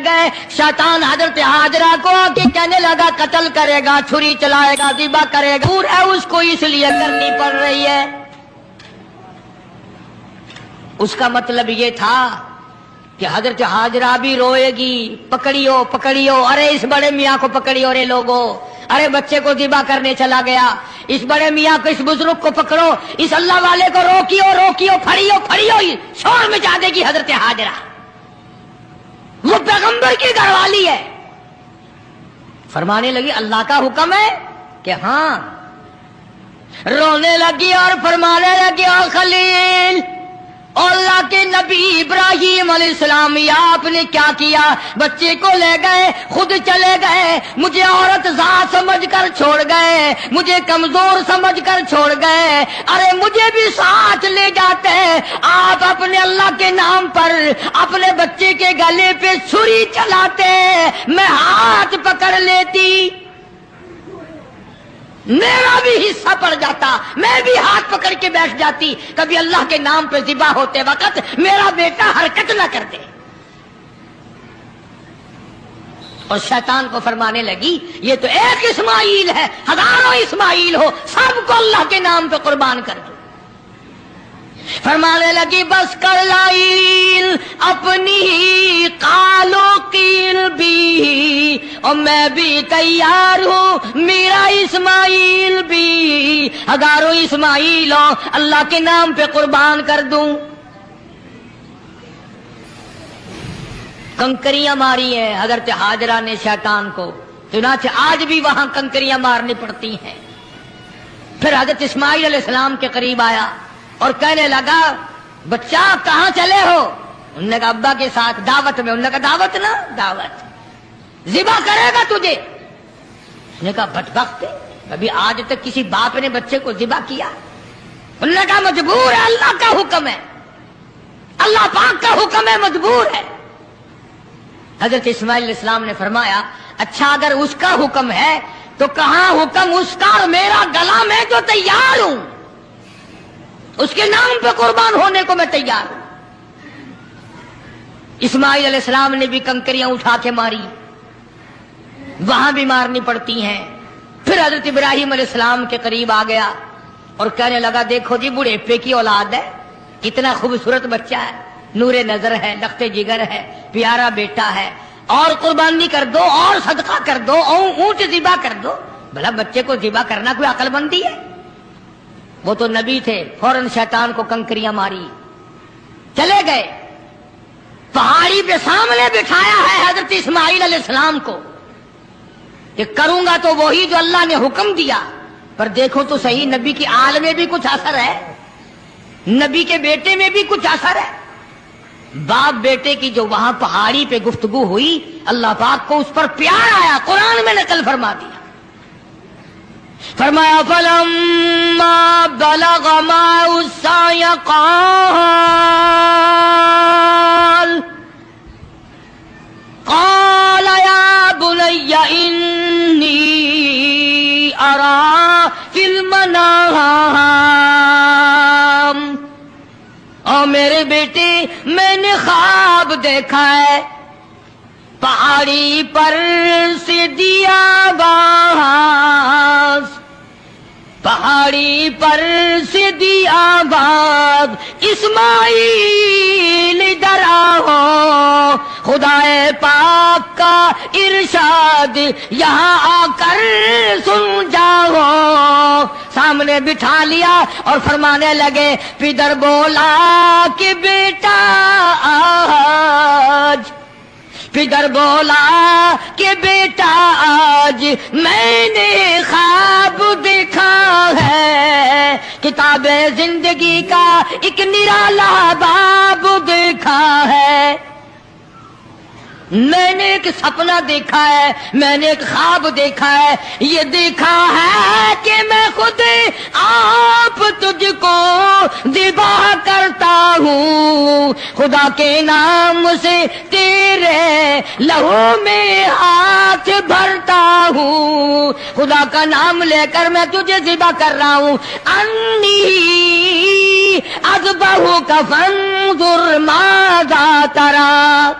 گئے شیطان حضرت حاجرہ کو کہ کہنے لگا قتل کرے گا، چھری چلائے گا، ذبح کرے گا، دور ہے اس کو اس لیے کرنی پڑ رہی ہے۔ اس کا مطلب یہ تھا کہ حضرت حاجرہ بھی روئے گی، پکڑیو پکڑیو، ارے اس بڑے میاں کو پکڑیو رے لوگو، ارے بچے کو ذبح کرنے چلا گیا، اس بڑے میاں کو، اس بزرگ کو پکڑو، اس اللہ والے کو روکیو روکیو، پھڑیو پھڑیو، شور مچا دے گی حضرت حاجرہ، وہ پیغمبر کی گھر والی ہے۔ فرمانے لگی اللہ کا حکم ہے کہ ہاں، رونے لگی اور فرمانے لگی او خلیل، اللہ کے نبی ابراہیم علیہ السلام، یا آپ نے کیا کیا؟ بچے کو لے گئے، خود چلے گئے، مجھے عورت ذات سمجھ کر چھوڑ گئے، مجھے کمزور سمجھ کر چھوڑ گئے، ارے مجھے بھی ساتھ لے جاتے، آپ اپنے اللہ کے نام پر اپنے بچے کے گلے پہ چھری چلاتے، میں ہاتھ پکڑ لیتی، میرا بھی حصہ پڑ جاتا، میں بھی ہاتھ پکڑ کے بیٹھ جاتی، کبھی اللہ کے نام پہ ذبح ہوتے وقت میرا بیٹا حرکت نہ کر دے۔ اور شیطان کو فرمانے لگی یہ تو ایک اسماعیل ہے، ہزاروں اسماعیل ہو، سب کو اللہ کے نام پہ قربان کر دو۔ فرمانے لگی بس کر لائل اپنی ہی قالو قیل بھی، اور میں بھی تیار ہوں، میرا اسماعیل بھی، ہزاروں اسماعیل ہو، اللہ کے نام پہ قربان کر دوں۔ کنکریاں ماری ہیں حضرت حاجرہ نے شیطان کو، چنانچہ آج بھی وہاں کنکریاں مارنی پڑتی ہیں۔ پھر حضرت اسماعیل علیہ السلام کے قریب آیا اور کہنے لگا بچہ کہاں چلے ہو؟ انہوں نے کہا ابا کے ساتھ دعوت میں۔ انہوں نے کہا دعوت نہ دعوت، ذبح کرے گا تجھے۔ انہوں نے کہا بدبخت، ابھی آج تک کسی باپ نے بچے کو ذبح کیا؟ انہوں نے کہا مجبور ہے، اللہ کا حکم ہے، اللہ پاک کا حکم ہے، مجبور ہے۔ حضرت اسماعیل علیہ السلام نے فرمایا اچھا اگر اس کا حکم ہے تو کہاں حکم اس کا اور میرا گلا میں جو تیار ہوں، اس کے نام پہ قربان ہونے کو میں تیار ہوں۔ اسماعیل علیہ السلام نے بھی کنکریاں اٹھا کے ماری، وہاں بھی مارنی پڑتی ہیں۔ پھر حضرت ابراہیم علیہ السلام کے قریب آ گیا اور کہنے لگا دیکھو جی بڑھیپے کی اولاد ہے، کتنا خوبصورت بچہ ہے، نور نظر ہے، لخت جگر ہے، پیارا بیٹا ہے، اور قربانی کر دو، اور صدقہ کر دو، اور اونٹ ذبح کر دو۔ بھلا بچے کو ذبح کرنا کوئی عقل مندی ہے؟ وہ تو نبی تھے، فوراً شیطان کو کنکریاں ماری، چلے گئے۔ پہاڑی پہ سامنے بٹھایا ہے حضرت اسماعیل علیہ السلام کو کہ کروں گا تو وہی جو اللہ نے حکم دیا، پر دیکھو تو صحیح، نبی کی آل میں بھی کچھ اثر ہے، نبی کے بیٹے میں بھی کچھ اثر ہے۔ باپ بیٹے کی جو وہاں پہاڑی پہ گفتگو ہوئی، اللہ پاک کو اس پر پیار آیا، قرآن میں نقل فرما دیا۔ فرمایا فلما بلغ معه السعي قال يا بني إني أرى في المنام، اور میرے بیٹے میں نے خواب دیکھا ہے، پہاڑی پر سے دیا باز، پہاڑی پر سے دیا باز، اسماعیل ادھر آؤ، خدا پاک کا ارشاد یہاں آ کر سن جاؤ۔ سامنے بٹھا لیا اور فرمانے لگے، پدر بولا کہ بیٹا آج، پدر بولا کہ بیٹا آج میں نے خواب دیکھا ہے، کتاب زندگی کا ایک نرالا باب دیکھا ہے، میں نے ایک سپنا دیکھا ہے، میں نے ایک خواب دیکھا ہے، یہ دیکھا ہے کہ میں خود آپ تجھ کو ذبح کرتا ہوں، خدا کے نام سے تیرے لہو میں ہاتھ بھرتا ہوں، خدا کا نام لے کر میں تجھے ذبح کر رہا ہوں۔ انی اذبحک فانظر ماذا تری،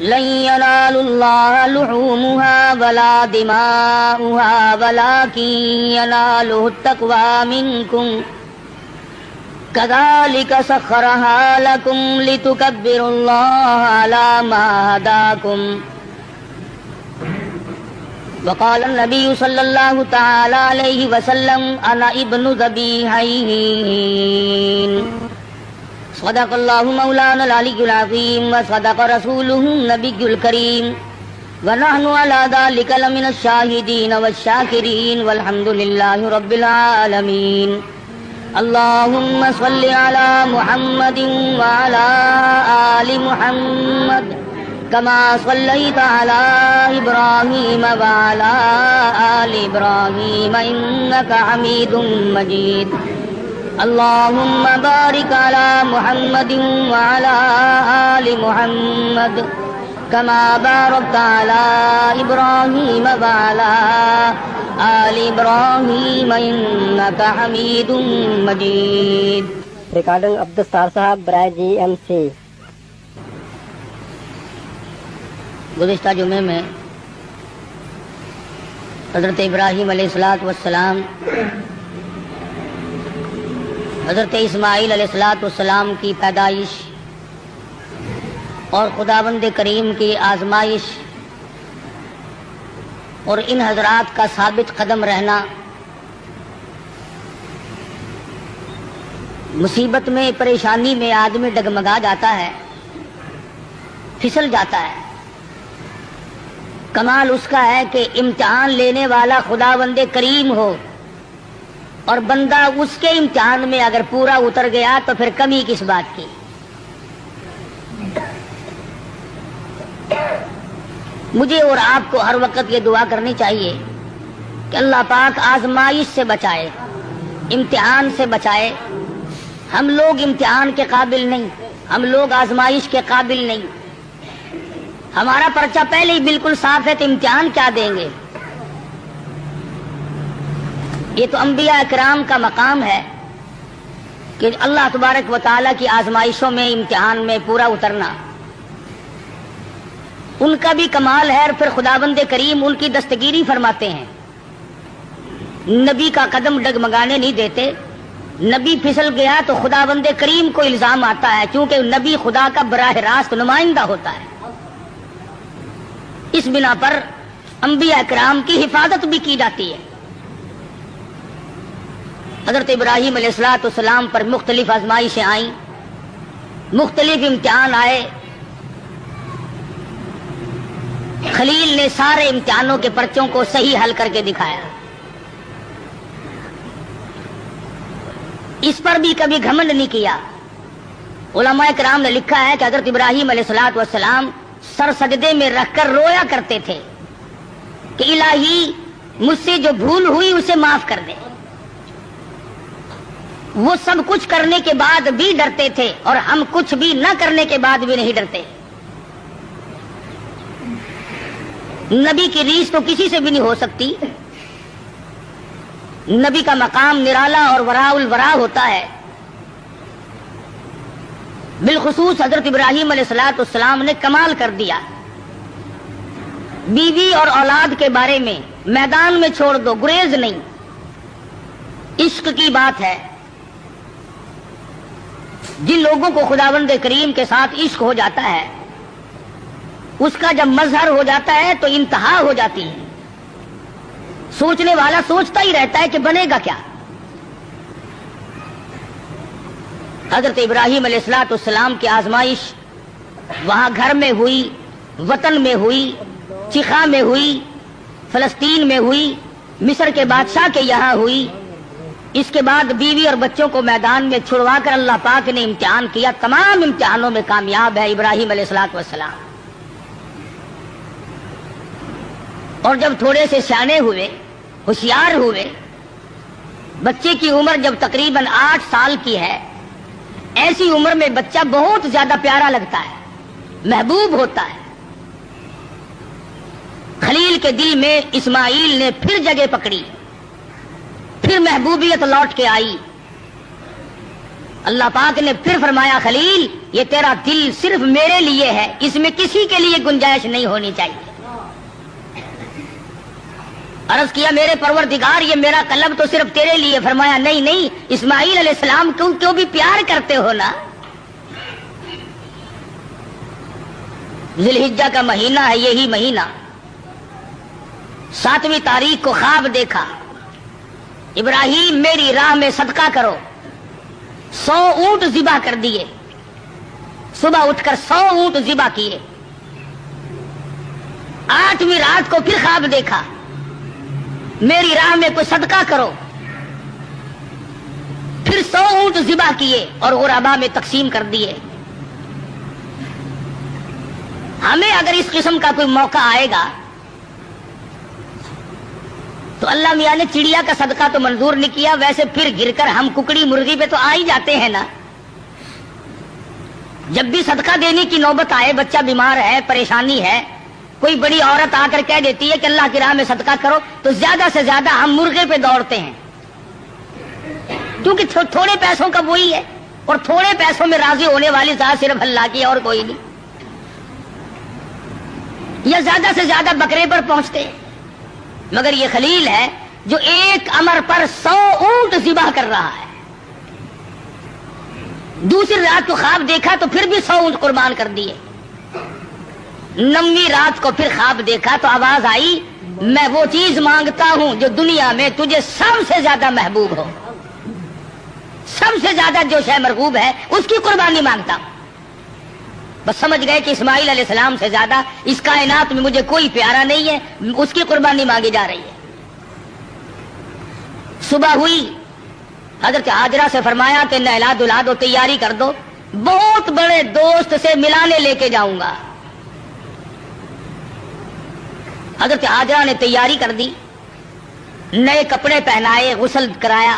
لن ينال الله لحومها ولا دماؤها ولكن يناله التقوى منكم كذلك سخرها لكم لتكبروا الله على ما هداكم وقال النبي صلى الله تعالى عليه وسلم أنا ابن ذبيحين صدق الله مولانا العلي العظيم وصدق رسوله النبي الكريم ونحن على ذلك لمن الشاهدين والشاكرين والحمد لله رب العالمين اللهم صل على محمد وعلى آل محمد كما صليت على إبراهيم وعلى آل إبراهيم إنك حميد مجيد اللهم بارك على محمد وعلى آل محمد كما باركت على إبراهيم وعلى آل إبراهيم إنك حميد مجيد. ریکارڈنگ عبدالستار صاحب برائے جی ایم سی. گزشتہ جمعے میں حضرت ابراہیم علیہ السلام حضرت اسماعیل علیہ السلام کی پیدائش اور خداوند کریم کی آزمائش اور ان حضرات کا ثابت قدم رہنا، مصیبت میں پریشانی میں آدمی ڈگمگا جاتا ہے، پھسل جاتا ہے. کمال اس کا ہے کہ امتحان لینے والا خداوند کریم ہو اور بندہ اس کے امتحان میں اگر پورا اتر گیا تو پھر کمی کس بات کی. مجھے اور آپ کو ہر وقت یہ دعا کرنی چاہیے کہ اللہ پاک آزمائش سے بچائے، امتحان سے بچائے. ہم لوگ امتحان کے قابل نہیں، ہم لوگ آزمائش کے قابل نہیں. ہمارا پرچہ پہلے ہی بالکل صاف ہے تو امتحان کیا دیں گے؟ یہ تو انبیاء اکرام کا مقام ہے کہ اللہ تبارک و تعالیٰ کی آزمائشوں میں، امتحان میں پورا اترنا ان کا بھی کمال ہے. اور پھر خداوند کریم ان کی دستگیری فرماتے ہیں، نبی کا قدم ڈگمگانے نہیں دیتے. نبی پھسل گیا تو خداوند کریم کو الزام آتا ہے، کیونکہ نبی خدا کا براہ راست نمائندہ ہوتا ہے. اس بنا پر انبیاء اکرام کی حفاظت بھی کی جاتی ہے. حضرت ابراہیم علیہ السلام پر مختلف آزمائشیں آئیں، مختلف امتحان آئے. خلیل نے سارے امتحانوں کے پرچوں کو صحیح حل کر کے دکھایا. اس پر بھی کبھی گھمنڈ نہیں کیا. علماء کرام نے لکھا ہے کہ حضرت ابراہیم علیہ السلام سر سجدے میں رکھ کر رویا کرتے تھے کہ الہی مجھ سے جو بھول ہوئی اسے معاف کر دے. وہ سب کچھ کرنے کے بعد بھی ڈرتے تھے اور ہم کچھ بھی نہ کرنے کے بعد بھی نہیں ڈرتے. نبی کی ریس تو کسی سے بھی نہیں ہو سکتی. نبی کا مقام نرالا اور وراء الورا ہوتا ہے. بالخصوص حضرت ابراہیم علیہ السلام نے کمال کر دیا. بیوی اور اولاد کے بارے میں میدان میں چھوڑ دو، گریز نہیں. عشق کی بات ہے. جن لوگوں کو خداوند کریم کے ساتھ عشق ہو جاتا ہے، اس کا جب مظہر ہو جاتا ہے تو انتہا ہو جاتی ہے. سوچنے والا سوچتا ہی رہتا ہے کہ بنے گا کیا. حضرت ابراہیم علیہ السلام کی آزمائش وہاں گھر میں ہوئی، وطن میں ہوئی، چیخا میں ہوئی، فلسطین میں ہوئی، مصر کے بادشاہ کے یہاں ہوئی. اس کے بعد بیوی اور بچوں کو میدان میں چھڑوا کر اللہ پاک نے امتحان کیا. تمام امتحانوں میں کامیاب ہے ابراہیم علیہ السلام. اور جب تھوڑے سے سیانے ہوئے، ہوشیار ہوئے، بچے کی عمر جب تقریباً 8 سال کی ہے، ایسی عمر میں بچہ بہت زیادہ پیارا لگتا ہے، محبوب ہوتا ہے. خلیل کے دل میں اسماعیل نے پھر جگہ پکڑی، پھر محبوبیت لوٹ کے آئی. اللہ پاک نے پھر فرمایا خلیل یہ تیرا دل صرف میرے لیے ہے، اس میں کسی کے لیے گنجائش نہیں ہونی چاہیے۔ عرض کیا میرے پروردگار یہ میرا قلب تو صرف تیرے لیے، فرمایا نہیں نہیں، اسماعیل علیہ السلام کیوں بھی پیار کرتے ہو نا۔ ذی الحجہ کا مہینہ ہے، یہی مہینہ 7ویں تاریخ کو خواب دیکھا، ابراہیم میری راہ میں صدقہ کرو، 100 اونٹ ذبح کر دیے، صبح اٹھ کر 100 اونٹ ذبح کیے۔ 8ویں رات کو پھر خواب دیکھا، میری راہ میں کوئی صدقہ کرو، پھر 100 اونٹ ذبح کیے اور غربا میں تقسیم کر دیے۔ ہمیں اگر اس قسم کا کوئی موقع آئے گا تو اللہ میاں نے چڑیا کا صدقہ تو منظور نہیں کیا، ویسے پھر گر کر ہم ککڑی مرغی پہ تو آ ہی جاتے ہیں نا۔ جب بھی صدقہ دینے کی نوبت آئے، بچہ بیمار ہے، پریشانی ہے، کوئی بڑی عورت آ کر کہہ دیتی ہے کہ اللہ کی راہ میں صدقہ کرو، تو زیادہ سے زیادہ ہم مرغے پہ دوڑتے ہیں، کیونکہ تھوڑے پیسوں کا وہی ہے، اور تھوڑے پیسوں میں راضی ہونے والی ذات صرف اللہ کی اور کوئی نہیں، یا زیادہ سے زیادہ بکرے پر پہنچتے ہیں۔ مگر یہ خلیل ہے جو ایک امر پر 100 اونٹ ذبح کر رہا ہے۔ دوسری رات کو خواب دیکھا تو پھر بھی 100 اونٹ قربان کر دیے۔ 9ویں رات کو پھر خواب دیکھا تو آواز آئی میں وہ چیز مانگتا ہوں جو دنیا میں تجھے سب سے زیادہ محبوب ہو، سب سے زیادہ جو شے مرغوب ہے اس کی قربانی مانگتا ہوں۔ بس سمجھ گئے کہ اسماعیل علیہ السلام سے زیادہ اس کائنات میں مجھے کوئی پیارا نہیں ہے، اس کی قربانی مانگی جا رہی ہے۔ صبح ہوئی، حضرت ہاجرہ سے فرمایا کہ نہلا دھلا دو، تیاری کر دو، بہت بڑے دوست سے ملانے لے کے جاؤں گا۔ حضرت ہاجرہ نے تیاری کر دی، نئے کپڑے پہنائے، غسل کرایا،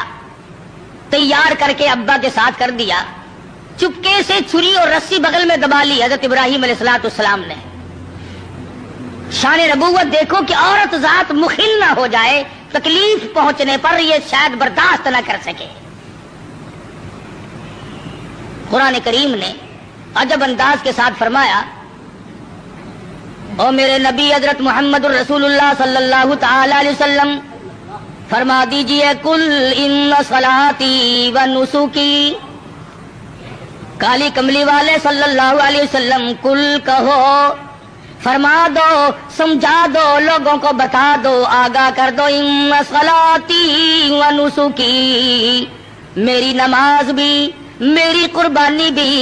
تیار کر کے ابا کے ساتھ کر دیا۔ چپکے سے چھری اور رسی بغل میں دبا لی حضرت ابراہیم علیہ السلام نے۔ شان نبوت دیکھو کہ عورت ذات مخل نہ ہو جائے، تکلیف پہنچنے پر یہ شاید برداشت نہ کر سکے۔ قرآن کریم نے عجب انداز کے ساتھ فرمایا او میرے نبی حضرت محمد الرسول اللہ صلی اللہ تعالی علیہ وسلم فرما دیجئے کل ان صلاتی و نسکی، کالی کملی والے صلی اللہ علیہ وسلم کل کہو، فرما دو، سمجھا دو، لوگوں کو بتا دو، آگاہ کر دو، ان صلاتی و نسکی، میری نماز بھی، میری قربانی بھی،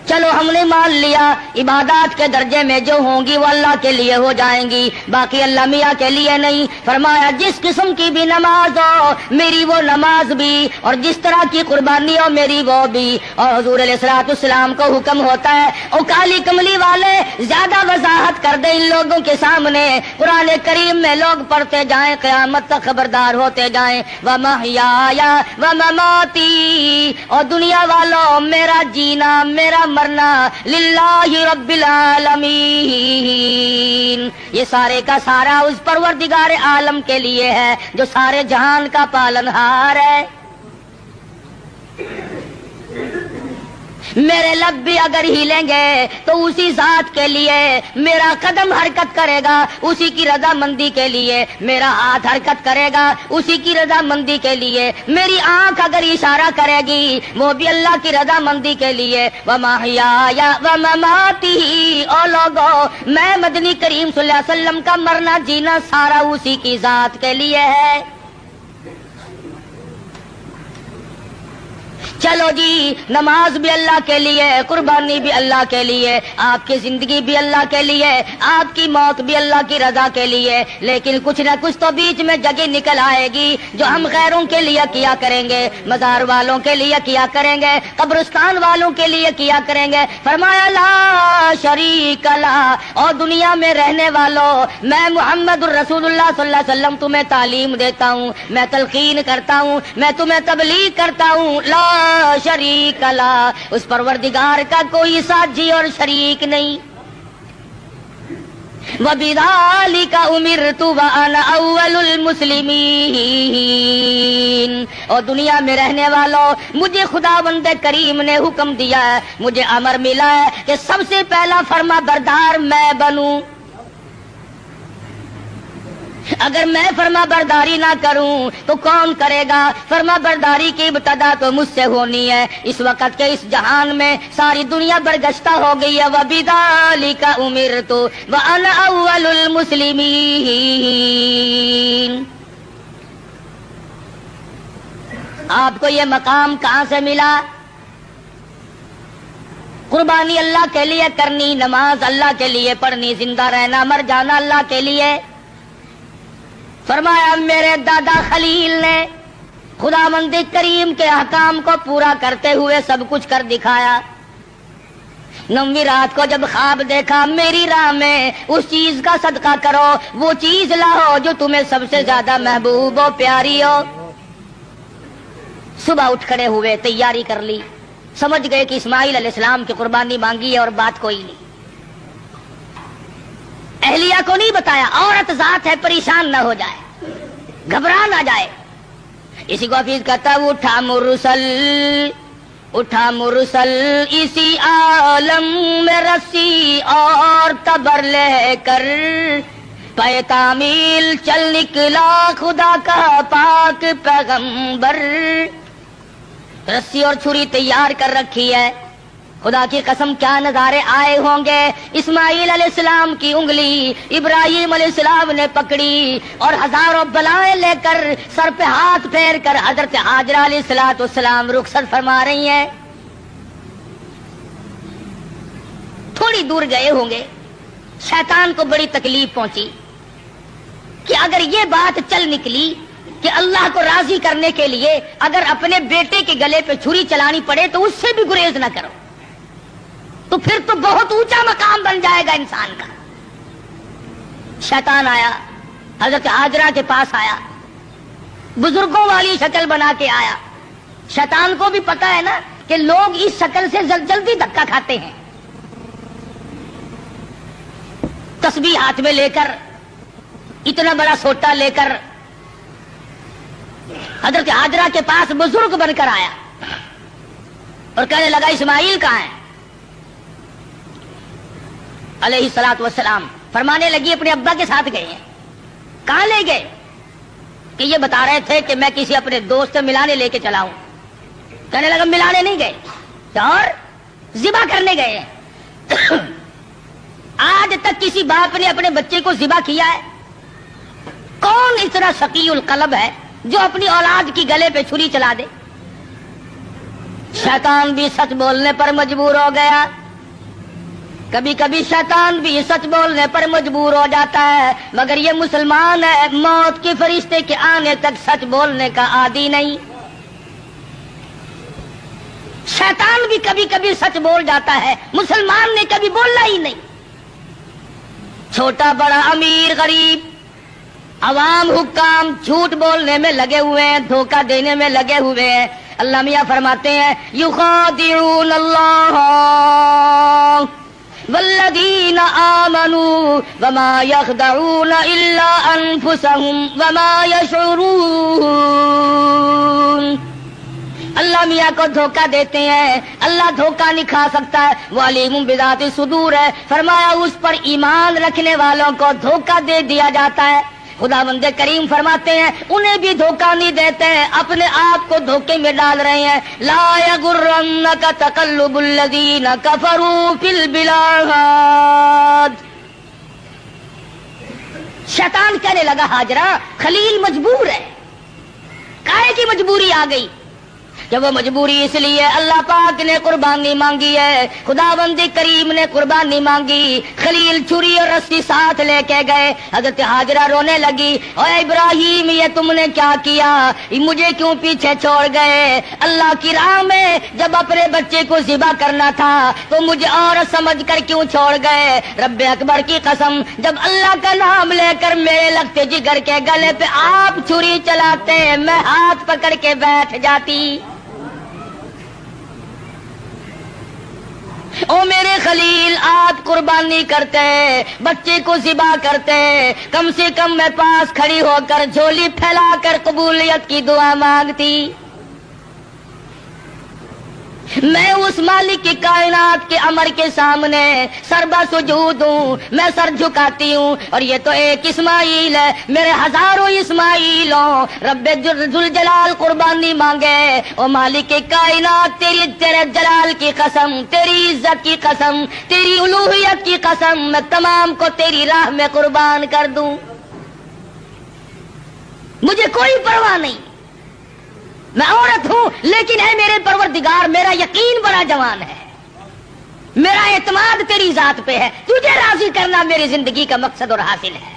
چلو ہم نے مان لیا عبادات کے درجے میں جو ہوں گی وہ اللہ کے لیے ہو جائیں گی، باقی اللہ میاں کے لیے نہیں۔ فرمایا جس قسم کی بھی نماز ہو میری وہ نماز بھی، اور جس طرح کی قربانی ہو میری وہ بھی۔ اور حضور علیہ الصلوۃ والسلام کو حکم ہوتا ہے او کالی کملی والے زیادہ وضاحت کر دے ان لوگوں کے سامنے، قرآن کریم میں لوگ پڑھتے جائیں، قیامت تک خبردار ہوتے جائیں، وَمَحْيَايَ وَمَمَاتِي، اور دنیا والوں میرا جینا میرا مرنا للہ رب العالمین، یہ سارے کا سارا اس پروردگار عالم کے لیے ہے جو سارے جہان کا پالنہار ہے۔ میرے لب بھی اگر ہلیں گے تو اسی ذات کے لیے، میرا قدم حرکت کرے گا اسی کی رضا مندی کے لیے، میرا ہاتھ حرکت کرے گا اسی کی رضا مندی کے لیے، میری آنکھ اگر اشارہ کرے گی وہ بھی اللہ کی رضا مندی کے لیے۔ وَمَحْيَايَ وَمَمَاتِي، او لوگو میں مدنی کریم صلی اللہ علیہ وسلم کا مرنا جینا سارا اسی کی ذات کے لیے ہے۔ چلو جی نماز بھی اللہ کے لیے، قربانی بھی اللہ کے لیے، آپ کی زندگی بھی اللہ کے لیے، آپ کی موت بھی اللہ کی رضا کے لیے، لیکن کچھ نہ کچھ تو بیچ میں جگہ نکل آئے گی جو ہم غیروں کے لیے کیا کریں گے، مزار والوں کے لیے کیا کریں گے، قبرستان والوں کے لیے کیا کریں گے۔ فرمایا لا شریک لا، اور دنیا میں رہنے والوں میں محمد الرسول اللہ صلی اللہ علیہ وسلم تمہیں تعلیم دیتا ہوں، میں تلقین کرتا ہوں، میں تمہیں تبلیغ کرتا ہوں، لا شریک لا، اس پروردگار کا کوئی ساتھی اور شریک نہیں۔ وَبِذَلِكَ أُمِرْتُ وَأَنَا أَوَّلُ الْمُسْلِمِينَ۔ اور دنیا میں رہنے والوں، مجھے خداوند کریم نے حکم دیا ہے، مجھے امر ملا ہے کہ سب سے پہلا فرما بردار میں بنوں۔ اگر میں فرما برداری نہ کروں تو کون کرے گا؟ فرما برداری کی ابتدا تو مجھ سے ہونی ہے۔ اس وقت کے اس جہان میں ساری دنیا برگشتہ ہو گئی ہے۔ وَبِذَلِكَ أُمِرْتُ وَأَنَا أَوَّلُ الْمُسْلِمِينَ۔ آپ کو یہ مقام کہاں سے ملا؟ قربانی اللہ کے لیے کرنی، نماز اللہ کے لیے پڑھنی، زندہ رہنا مر جانا اللہ کے لیے۔ فرمایا میرے دادا خلیل نے خداوند کریم کے احکام کو پورا کرتے ہوئے سب کچھ کر دکھایا۔ 9ویں رات کو جب خواب دیکھا، میری راہ میں اس چیز کا صدقہ کرو، وہ چیز لاؤ جو تمہیں سب سے زیادہ محبوب و پیاری ہو۔ صبح اٹھ کھڑے ہوئے، تیاری کر لی، سمجھ گئے کہ اسماعیل علیہ السلام کی قربانی مانگی ہے اور بات کوئی نہیں۔ اہلیہ کو نہیں بتایا، عورت ذات ہے، پریشان نہ ہو جائے، گھبرا نہ جائے۔ اسی کو حفیظ کہتا ہے، اٹھا مرسل اسی عالم میں رسی اور تبر لے کر، پے تعمیل چل نکلا خدا کا پاک پیغمبر۔ رسی اور چھری تیار کر رکھی ہے، خدا کی قسم کیا نظارے آئے ہوں گے۔ اسماعیل علیہ السلام کی انگلی ابراہیم علیہ السلام نے پکڑی اور ہزاروں بلائیں لے کر سر پہ ہاتھ پھیر کر حضرت ہاجرہ علیہ السلام رخصت فرما رہی ہیں۔ تھوڑی دور گئے ہوں گے، شیطان کو بڑی تکلیف پہنچی کہ اگر یہ بات چل نکلی کہ اللہ کو راضی کرنے کے لیے اگر اپنے بیٹے کے گلے پہ چھری چلانی پڑے تو اس سے بھی گریز نہ کرو، تو پھر تو بہت اونچا مقام بن جائے گا انسان کا۔ شیطان آیا، حضرت ہاجرہ کے پاس آیا، بزرگوں والی شکل بنا کے آیا۔ شیطان کو بھی پتا ہے نا کہ لوگ اس شکل سے جلدی دھکا کھاتے ہیں۔ تسبیح ہاتھ میں لے کر، اتنا بڑا سوٹا لے کر حضرت ہاجرہ کے پاس بزرگ بن کر آیا اور کہنے لگا اسماعیل کہاں ہے علیہ السلام؟ فرمانے لگی اپنے ابا کے ساتھ گئے ہیں۔ کہاں لے گئے؟ کہ یہ بتا رہے تھے کہ میں کسی اپنے دوست سے ملانے لے کے چلا ہوں۔ کہنے لگا ملانے نہیں گئے اور ذبح کرنے گئے ہیں۔ آج تک کسی باپ نے اپنے بچے کو ذبح کیا ہے؟ کون اتنا شقی القلب ہے جو اپنی اولاد کی گلے پہ چھری چلا دے؟ شیطان بھی سچ بولنے پر مجبور ہو گیا۔ کبھی کبھی شیطان بھی سچ بولنے پر مجبور ہو جاتا ہے، مگر یہ مسلمان ہے، موت کے فرشتے کے آنے تک سچ بولنے کا عادی نہیں۔ شیطان بھی کبھی کبھی سچ بول جاتا ہے، مسلمان نے کبھی بولنا ہی نہیں۔ چھوٹا بڑا امیر غریب عوام حکام جھوٹ بولنے میں لگے ہوئے ہیں، دھوکہ دینے میں لگے ہوئے ہیں۔ اللہ میاں فرماتے ہیں یخادعون اللہ والذین آمنوا وما یخدعون الا انفسهم وما یشعرون۔ اللہ میاں کو دھوکہ دیتے ہیں، اللہ دھوکہ نہیں کھا سکتا ہے، وہ علیم بذات الصدور ہے۔ فرمایا اس پر ایمان رکھنے والوں کو دھوکہ دے دیا جاتا ہے۔ خداوند کریم فرماتے ہیں انہیں بھی دھوکہ نہیں دیتے ہیں، اپنے آپ کو دھوکے میں ڈال رہے ہیں۔ لا یغرنک تقلب الذین کفروا فی البلاد۔ شیطان کہنے لگا حاجرہ خلیل مجبور ہے۔ کائے کی مجبوری آ گئی؟ کہ وہ مجبوری اس لیے اللہ پاک نے قربانی مانگی ہے، خداوند کریم نے قربانی مانگی۔ خلیل چھری اور رسی ساتھ لے کے گئے۔ حضرت ہاجرہ رونے لگی، اے ابراہیم یہ تم نے کیا کیا؟ مجھے کیوں پیچھے چھوڑ گئے؟ اللہ کی راہ میں جب اپنے بچے کو ذبح کرنا تھا تو مجھے اور سمجھ کر کیوں چھوڑ گئے؟ رب اکبر کی قسم، جب اللہ کا نام لے کر میرے لگتے جگر کے گلے پہ آپ چھری چلاتے میں ہاتھ پکڑ کے بیٹھ جاتی۔ او میرے خلیل آپ قربانی کرتے بچے کو ذبح کرتے کم سے کم میں پاس کھڑی ہو کر جھولی پھیلا کر قبولیت کی دعا مانگتی. میں اس مالک کی کائنات کے امر کے سامنے سربا سجود ہوں, میں سر جھکاتی ہوں, اور یہ تو ایک اسماعیل ہے, میرے ہزاروں اسماعیلوں. رب ذوالجلال قربانی مانگے. او مالک کی کائنات تیرے جلال کی قسم, تیری عزت کی قسم, تیری الوہیت کی قسم, میں تمام کو تیری راہ میں قربان کر دوں. مجھے کوئی پرواہ نہیں, میں عورت ہوں, لیکن ہے میرے پروردگار میرا یقین بڑا جوان ہے, میرا اعتماد تیری ذات پہ ہے. تجھے راضی کرنا میری زندگی کا مقصد اور حاصل ہے.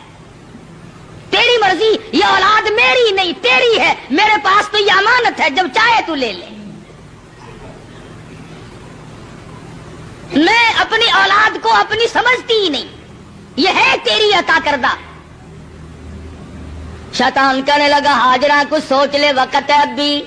تیری مرضی, یہ اولاد میری نہیں تیری ہے, میرے پاس تو یہ امانت ہے, جب چاہے تو لے لے. میں اپنی اولاد کو اپنی سمجھتی ہی نہیں, یہ ہے تیری عطا کردہ. شیطان کہنے لگا ہاجرہ کچھ سوچ لے, وقت ہے اب بھی,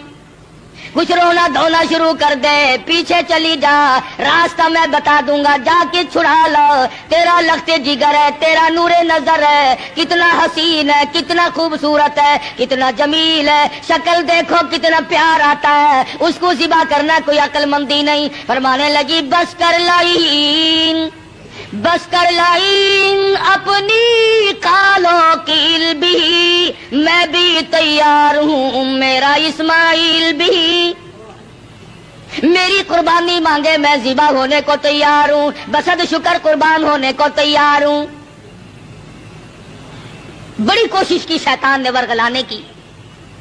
کچھ رونا دھونا شروع کر دے, پیچھے چلی جا, راستہ میں بتا دوں گا, جا کے چھڑا لو. تیرا لخت جگر ہے, تیرا نور نظر ہے, کتنا حسین ہے, کتنا خوبصورت ہے, کتنا جمیل ہے, شکل دیکھو کتنا پیار آتا ہے, اس کو ذبح کرنا کوئی عقل مندی نہیں. فرمانے لگی بس کر لائن, بس کر لائن اپنی کالوں کی بھی, میں بھی تیار ہوں, میرا اسماعیل بھی. میری قربانی مانگے, میں ذبح ہونے کو تیار ہوں, بسد شکر قربان ہونے کو تیار ہوں. بڑی کوشش کی شیطان نے ورغلانے کی,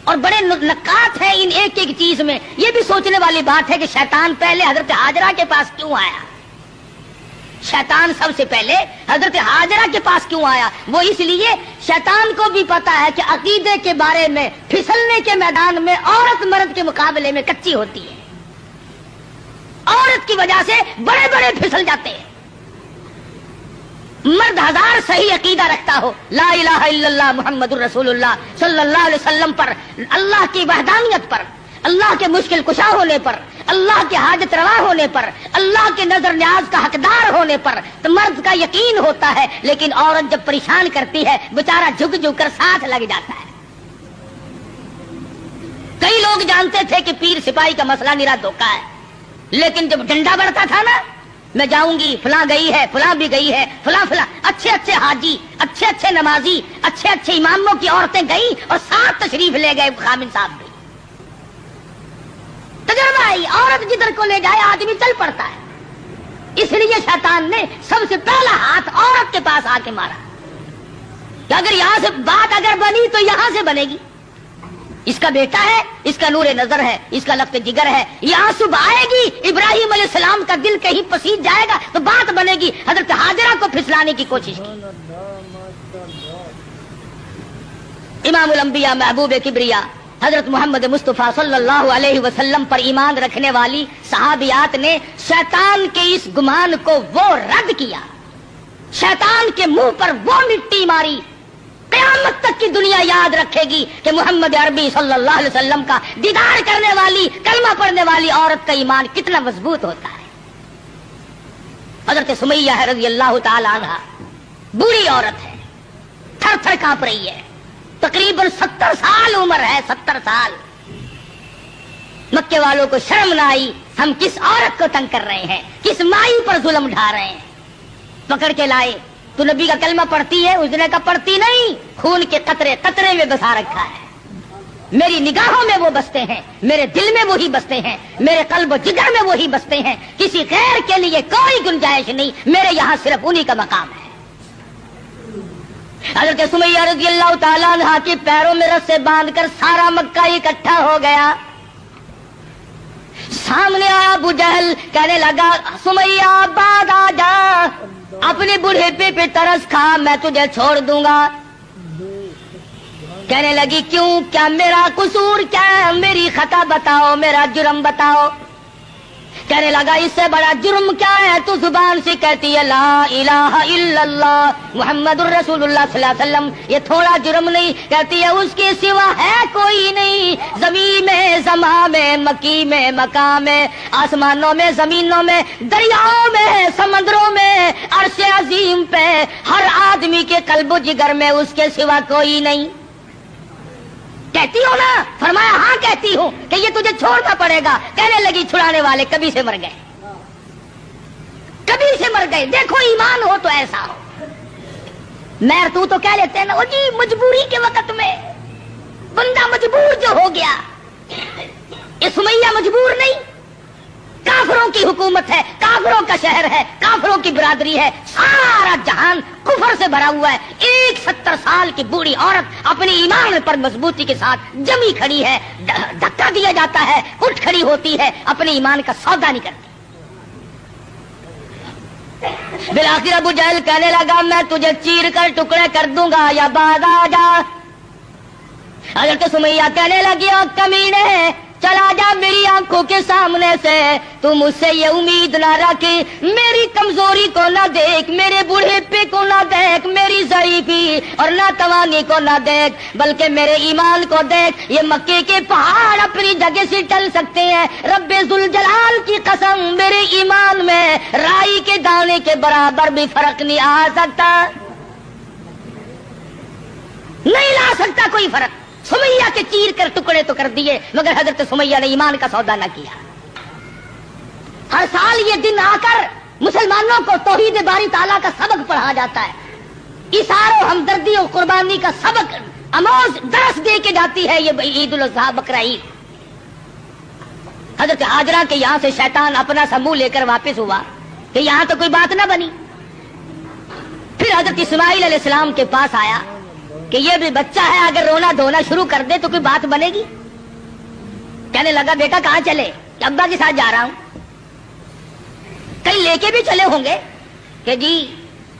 اور بڑے نکات ہیں ان ایک ایک چیز میں. یہ بھی سوچنے والی بات ہے کہ شیطان پہلے حضرت ہاجرہ کے پاس کیوں آیا. شیطان سب سے پہلے حضرت ہاجرہ کے پاس کیوں آیا؟ وہ اس لیے شیطان کو بھی پتا ہے کہ عقیدے کے بارے میں پھسلنے کے میدان میں عورت مرد کے مقابلے میں کچی ہوتی ہے. عورت کی وجہ سے بڑے بڑے پھسل جاتے ہیں. مرد ہزار صحیح عقیدہ رکھتا ہو, لا الہ الا اللہ محمد الرسول اللہ صلی اللہ علیہ وسلم پر, اللہ کی وحدانیت پر, اللہ کے مشکل کشا ہونے پر, اللہ کے حاجت روا ہونے پر, اللہ کے نظر نیاز کا حقدار ہونے پر, تو مرد کا یقین ہوتا ہے. لیکن عورت جب پریشان کرتی ہے بیچارہ جھک جھک کر ساتھ لگ جاتا ہے. کئی لوگ جانتے تھے کہ پیر سپاہی کا مسئلہ نرا دھوکا ہے, لیکن جب ڈنڈا بڑھتا تھا نا, میں جاؤں گی, فلاں گئی ہے, فلاں بھی گئی ہے, فلاں فلاں اچھے اچھے حاجی, اچھے اچھے نمازی, اچھے اچھے اماموں کی عورتیں گئیں اور ساتھ تشریف لے گئے خامن صاحب بھی. تجربہ ہے, عورت جدھر کو لے جائے آدمی چل پڑتا ہے. اس لیے شیطان نے سب سے پہلا ہاتھ عورت کے پاس آ کے مارا کہ اگر یہاں سے بات اگر بنی تو یہاں سے بنے گی. اس کا بیٹا ہے, اس کا نور نظر ہے, اس کا لخت جگر ہے, یہاں صبح آئے گی, ابراہیم علیہ السلام کا دل کہیں پسیج جائے گا تو بات بنے گی. حضرت ہاجرہ کو پھسلانے کی کوشش کی. امام الانبیاء محبوب کبریا حضرت محمد مصطفیٰ صلی اللہ علیہ وسلم پر ایمان رکھنے والی صحابیات نے شیطان کے اس گمان کو وہ رد کیا, شیطان کے منہ پر وہ مٹی ماری. قیامت تک کی دنیا یاد رکھے گی کہ محمد عربی صلی اللہ علیہ وسلم کا دیدار کرنے والی, کلمہ پڑھنے والی عورت کا ایمان کتنا مضبوط ہوتا ہے. حضرت سمیہ ہے رضی اللہ تعالی عنہا, بوڑھی عورت ہے, تھر تھر کانپ رہی ہے, تقریباً 70 سال عمر ہے, 70 سال. مکے والوں کو شرم نہ آئی, ہم کس عورت کو تنگ کر رہے ہیں, کس مائی پر ظلم ڈھا رہے ہیں. پکڑ کے لائے, تو نبی کا کلمہ پڑھتی ہے؟ اس نے کہا پڑھتی نہیں, خون کے قطرے قطرے میں بسا رکھا ہے. میری نگاہوں میں وہ بستے ہیں, میرے دل میں وہی بستے ہیں, میرے قلب و جگر میں وہی بستے ہیں. کسی غیر کے لیے کوئی گنجائش نہیں, میرے یہاں صرف انہی کا مقام ہے. حضرت سمیہ رضی اللہ تعالیٰ عنہ کے پیروں میں رسے باندھ کر سارا مکہ اکٹھا ہو گیا. سامنے آیا ابو جہل, کہنے لگا سمیہ بعد آ جا, اپنے بڑھیپے پہ ترس کھا, میں تجھے چھوڑ دوں گا. کہنے لگی کیوں, کیا میرا قصور, کیا میری خطا بتاؤ, میرا جرم بتاؤ. کہنے لگا اس سے بڑا جرم کیا ہے؟ تو زبان سے کہتی ہے لا الہ الا اللہ محمد الرسول اللہ صلی اللہ علیہ وسلم، یہ تھوڑا جرم نہیں؟ کہتی ہے اس کے سوا ہے کوئی نہیں، زمین میں، زمان میں، مکی میں، مکان میں، آسمانوں میں، زمینوں میں، دریاؤں میں، سمندروں میں، عرش عظیم پہ، ہر آدمی کے قلب و جگر میں اس کے سوا کوئی نہیں۔ کہتی ہو نا؟ فرمایا ہاں کہتی ہوں کہ یہ تجھے چھوڑنا پڑے گا۔ کہنے لگی چھڑانے والے کبھی سے مر گئے، کبھی سے مر گئے، دیکھو ایمان ہو تو ایسا ہو۔ میر تو کہہ لیتے ہیں نا جی مجبوری کے وقت میں بندہ مجبور جو ہو گیا، یہ سمیہ مجبور نہیں، کافروں کی حکومت ہے، کافروں کا شہر ہے، کافروں کی برادری ہے، سارا جہان کفر سے بھرا ہوا ہے، ایک 70 سال کی بوڑھی عورت اپنی ایمان پر مضبوطی کے ساتھ جمی کھڑی ہے، دھکا دیا جاتا ہے، اٹھ کھڑی ہوتی ہے، اپنے ایمان کا سودا نہیں کرتی۔ بالآخر ابو جہل کہنے لگا میں تجھے چیر کر ٹکڑے کر دوں گا یا بعد آ جا۔ حضرت سمیہ کہنے لگی او کمینے چلا جا میری آنکھوں کے سامنے سے، تو مجھ سے یہ امید نہ رکھ، میری کمزوری کو نہ دیکھ، میرے بوڑھے کو نہ دیکھ، میری ضعیفی اور نہ توانی کو نہ دیکھ، بلکہ میرے ایمان کو دیکھ۔ یہ مکے کے پہاڑ اپنی جگہ سے ٹل سکتے ہیں، رب ذوالجلال کی قسم میرے ایمان میں رائی کے دانے کے برابر بھی فرق نہیں آ سکتا، نہیں لا سکتا کوئی فرق۔ سمیہ کے چیر کر ٹکڑے تو کر دیے، مگر حضرت سمیہ نے ایمان کا سودا نہ کیا۔ ہر سال یہ دن آ کر مسلمانوں کو توحید باری تعالیٰ کا سبق پڑھا جاتا ہے، ایثار و ہمدردی اور قربانی کا سبق آموز درس دے کے جاتی ہے یہ عید الاضحیٰ بقرہ عید۔ حضرت ہاجرہ کے یہاں سے شیطان اپنا سا منہ لے کر واپس ہوا کہ یہاں تو کوئی بات نہ بنی۔ پھر حضرت اسماعیل علیہ السلام کے پاس آیا کہ یہ بھی بچہ ہے، اگر رونا دھونا شروع کر دے تو کوئی بات بنے گی۔ کہنے لگا بیٹا کہاں چلے؟ کہ ابا کے ساتھ جا رہا ہوں۔ کہیں لے کے بھی چلے ہوں گے کہ جی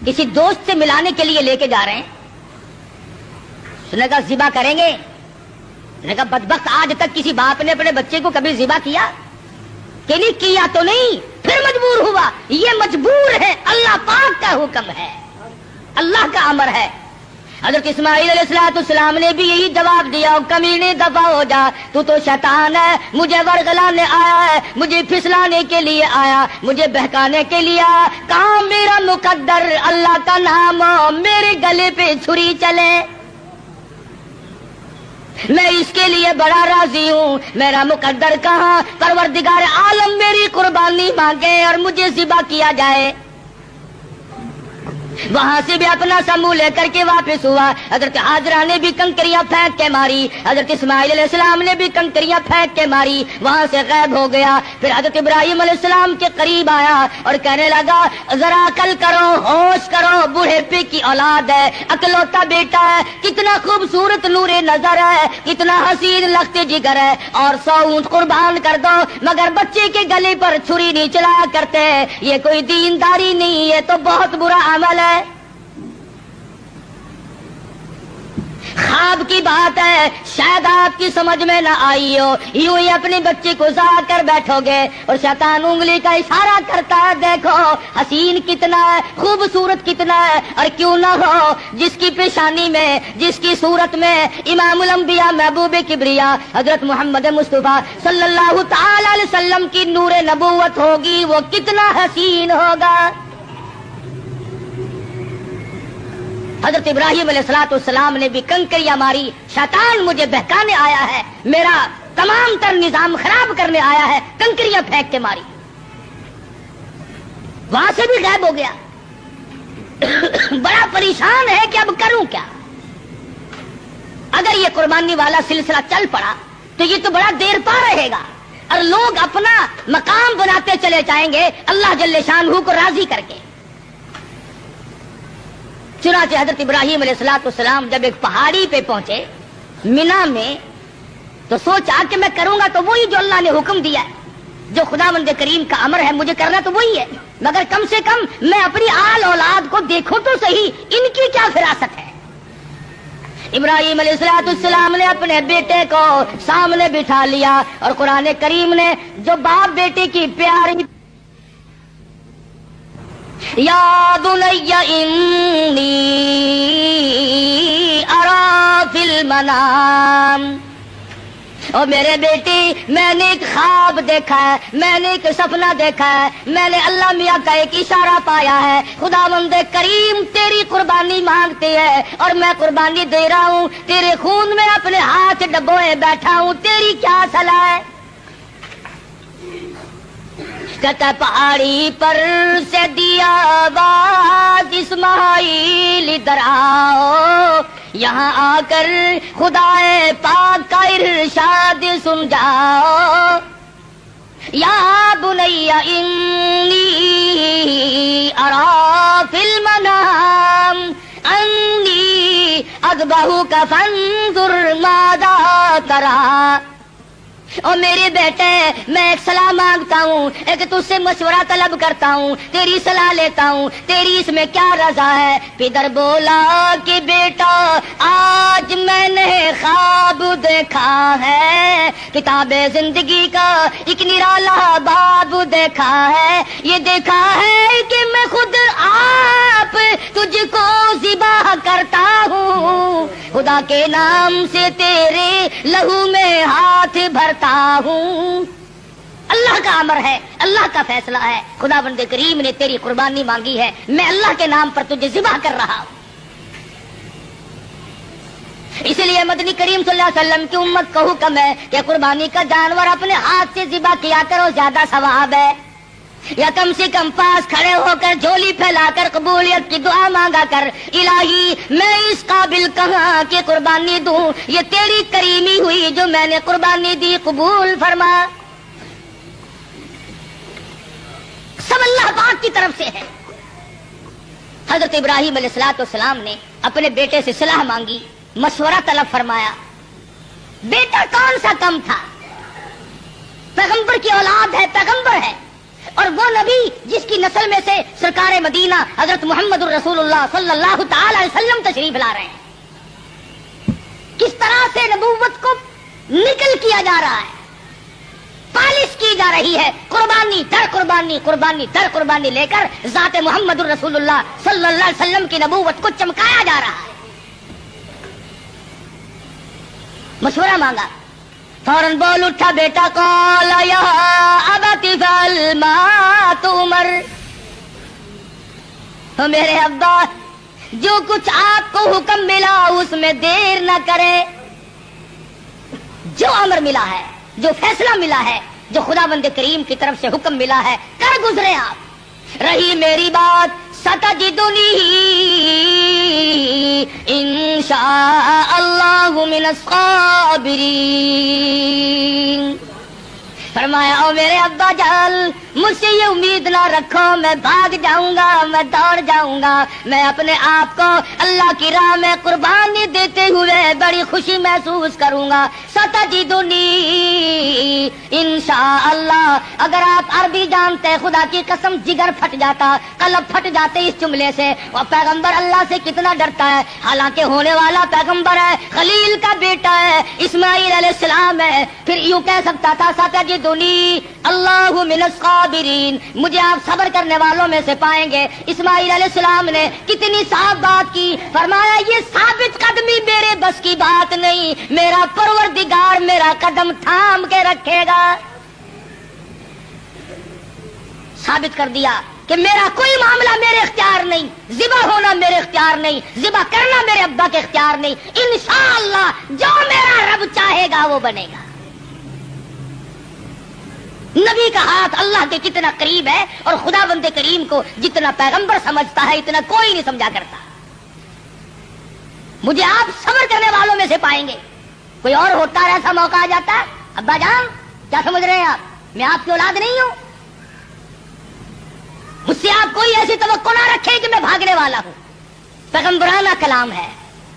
کسی دوست سے ملانے کے لیے لے کے جا رہے ہیں۔ اس نے کہا ذبح کریں گے؟ اس نے کہا بدبخت آج تک کسی باپ نے اپنے بچے کو کبھی ذبح کیا کہ نہیں کیا تو نہیں، پھر مجبور ہوا۔ یہ مجبور ہے، اللہ پاک کا حکم ہے، اللہ کا امر ہے۔ حضرت اسماعیل علیہ السلام نے بھی یہی جواب دیا کمینے دفع ہو جا، تو شیطان ہے، مجھے ورغلانے آیا ہے، مجھے پھسلانے کے لیے آیا، مجھے بہکانے کے لیے آیا۔ کہاں میرا مقدر اللہ کا نام میرے گلے پہ چھری چلے، میں اس کے لیے بڑا راضی ہوں، میرا مقدر کہاں؟ پروردگار عالم میری قربانی مانگے اور مجھے ذبح کیا جائے۔ وہاں سے بھی اپنا سمو لے کر کے واپس ہوا۔ حضرت ہاجرہ نے بھی کنکریاں پھینک کے ماری، حضرت اسماعیل علیہ السلام نے بھی کنکریاں پھینک کے ماری، وہاں سے غائب ہو گیا۔ پھر حضرت ابراہیم علیہ السلام کے قریب آیا اور کہنے لگا ذرا عقل کرو، ہوش کرو، بوڑھے پے کی اولاد ہے، اکلوتا بیٹا ہے، کتنا خوبصورت نور نظر ہے، کتنا حسین لخت جگر ہے، اور 100 اونٹ قربان کر دو مگر بچے کے گلے پر چھری نہیں چلایا کرتے، یہ کوئی دینداری نہیں، یہ تو بہت برا عمل ہے۔ خواب کی بات ہے، شاید آپ کی سمجھ میں نہ آئی ہو، یوں ہی اپنے بچے کو ضائع کر بیٹھو گے اور شیطان انگلی کا اشارہ کرتا ہے دیکھو حسین کتنا ہے، خوبصورت کتنا ہے، اور کیوں نہ ہو جس کی پیشانی میں، جس کی صورت میں امام الانبیاء محبوب کبریا حضرت محمد مصطفیٰ صلی اللہ تعالی علیہ وسلم کی نور نبوت ہوگی، وہ کتنا حسین ہوگا۔ حضرت ابراہیم علیہ السلام نے بھی کنکریاں ماری، شیطان مجھے بہکانے آیا ہے، میرا تمام تر نظام خراب کرنے آیا ہے، کنکریاں پھینک کے ماری، وہاں سے بھی غائب ہو گیا۔ بڑا پریشان ہے کہ اب کروں کیا؟ اگر یہ قربانی والا سلسلہ چل پڑا تو یہ تو بڑا دیر پا رہے گا، اور لوگ اپنا مقام بناتے چلے جائیں گے اللہ جل شانہ کو راضی کر کے۔ چنانچہ حضرت ابراہیم علیہ السلام جب ایک پہاڑی پہ پہنچے مینا میں تو سوچا کہ میں کروں گا تو وہی جو اللہ نے حکم دیا ہے، جو خداوند کریم کا امر ہے مجھے کرنا تو وہی ہے، مگر کم سے کم میں اپنی آل اولاد کو دیکھوں تو صحیح، ان کی کیا فراست ہے۔ ابراہیم السلام نے اپنے بیٹے کو سامنے بٹھا لیا اور قرآن کریم نے جو باپ بیٹے کی پیاری یا بنی انی ارا فی المنام، اور میرے بیٹی میں نے ایک خواب دیکھا ہے، میں نے ایک سپنا دیکھا ہے، میں نے اللہ میاں کا ایک اشارہ پایا ہے، خداوند کریم تیری قربانی مانگتی ہے اور میں قربانی دے رہا ہوں، تیرے خون میں اپنے ہاتھ ڈبوئے بیٹھا ہوں، تیری کیا صلاح ہے؟ کہتا پہاڑی پر سے دیا آواز اسماعیل ادھر آؤ، یہاں آ کر خدا پاک کا ارشاد سن جاؤ، یا بنی انی ارا فی المنام انی اذبحک فانظر ماذا تری، اور میرے بیٹے میں ایک صلاح مانگتا ہوں، ایک تجھ سے مشورہ طلب کرتا ہوں، تیری صلاح لیتا ہوں، تیری اس میں کیا رضا ہے؟ پدر بولا کہ بیٹا آج میں نے خواب دیکھا ہے، کتاب زندگی کا ایک نرالا باب دیکھا ہے، یہ دیکھا ہے کہ میں خود آپ تجھ کو ذبح کرتا ہوں، خدا کے نام سے تیرے لہو میں ہاتھ بھرتا ہوں۔ اللہ کا امر ہے، اللہ کا فیصلہ ہے، خدا بند کریم نے تیری قربانی مانگی ہے، میں اللہ کے نام پر تجھے ذبح کر رہا ہوں۔ اس لیے مدنی کریم صلی اللہ علیہ وسلم کی امت کو حکم ہے کہ قربانی کا جانور اپنے ہاتھ سے ذبح کیا کرو، زیادہ ثواب ہے، یا کم سے کم پاس کھڑے ہو کر جھولی پھیلا کر قبولیت کی دعا مانگا کر، الہی میں اس قابل کہاں کہ قربانی دوں، یہ تیری کریمی ہوئی جو میں نے قربانی دی، قبول فرما۔ سب اللہ پاک کی طرف سے ہے۔ حضرت ابراہیم علیہ السلام نے اپنے بیٹے سے صلاح مانگی، مشورہ طلب فرمایا۔ بیٹا کون سا کم تھا، پیغمبر کی اولاد ہے، پیغمبر ہے، اور وہ نبی جس کی نسل میں سے سرکار مدینہ حضرت محمد الرسول اللہ صلی اللہ تعالی علیہ وسلم تشریف لا رہے ہیں۔ کس طرح سے نبوت کو نکل کیا جا رہا ہے، پالش کی جا رہی ہے، قربانی در قربانی، قربانی در قربانی لے کر ذات محمد الرسول اللہ صلی اللہ علیہ وسلم کی نبوت کو چمکایا جا رہا ہے۔ مشورہ مانگا، فوراً بول اٹھا بیٹا، قال یا ابت افعل ما تؤمر، میرے ابا جو کچھ آپ کو حکم ملا اس میں دیر نہ کرے، جو امر ملا ہے، جو فیصلہ ملا ہے، جو خدا بند کریم کی طرف سے حکم ملا ہے کر گزرے آپ۔ رہی میری بات ستجدنی انشاء اللہ من الصابرین، فرمایا او میرے ابا جان مجھ سے یہ امید نہ رکھو میں بھاگ جاؤں گا، میں دوڑ جاؤں گا، میں اپنے آپ کو اللہ کی راہ میں قربانی دیتے ہوئے بڑی خوشی محسوس کروں گا۔ ستجدنی انشاءاللہ، اگر آپ عربی جانتے خدا کی قسم جگر پھٹ جاتا، قلب پھٹ جاتے اس جملے سے۔ وہ پیغمبر اللہ سے کتنا ڈرتا ہے، حالانکہ ہونے والا پیغمبر ہے، خلیل کا بیٹا ہے، اسماعیل علیہ السلام ہے، پھر یوں کہہ سکتا تھا ستجدنی اللہ من الصابرین، مجھے آپ صبر کرنے والوں میں سے پائیں گے۔ اسماعیل علیہ السلام نے کتنی صاف بات کی، فرمایا یہ ثابت قدمی میرے بس کی بات نہیں، میرا پروردگار میرا قدم تھام کے رکھے گا۔ ثابت کر دیا کہ میرا کوئی معاملہ میرے اختیار نہیں، ذبح ہونا میرے اختیار نہیں، ذبح کرنا میرے ابا کے اختیار نہیں، انشاءاللہ جو میرا رب چاہے گا وہ بنے گا۔ نبی کا ہاتھ اللہ کے کتنا قریب ہے، اور خدا بند کریم کو جتنا پیغمبر سمجھتا ہے اتنا کوئی نہیں سمجھا کرتا۔ مجھے آپ صبر کرنے والوں میں سے پائیں گے۔ کوئی اور ہوتا ہے ایسا موقع آ جاتا، ابا جان کیا سمجھ رہے ہیں آپ، میں آپ کی اولاد نہیں ہوں، مجھ سے آپ کوئی ایسی توقع نہ رکھے کہ میں بھاگنے والا ہوں۔ پیغمبرانہ کلام ہے،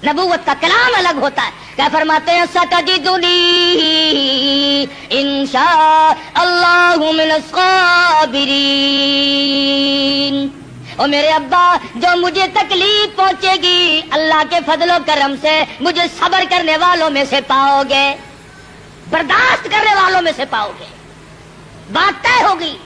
نبوت کا کلام الگ ہوتا ہے۔ کیا فرماتے ہیں، ستجدنی انشاء اللہ من الصابرین، اور میرے ابا جو مجھے تکلیف پہنچے گی اللہ کے فضل و کرم سے مجھے صبر کرنے والوں میں سے پاؤ گے، برداشت کرنے والوں میں سے پاؤ گے، بات طے ہوگی۔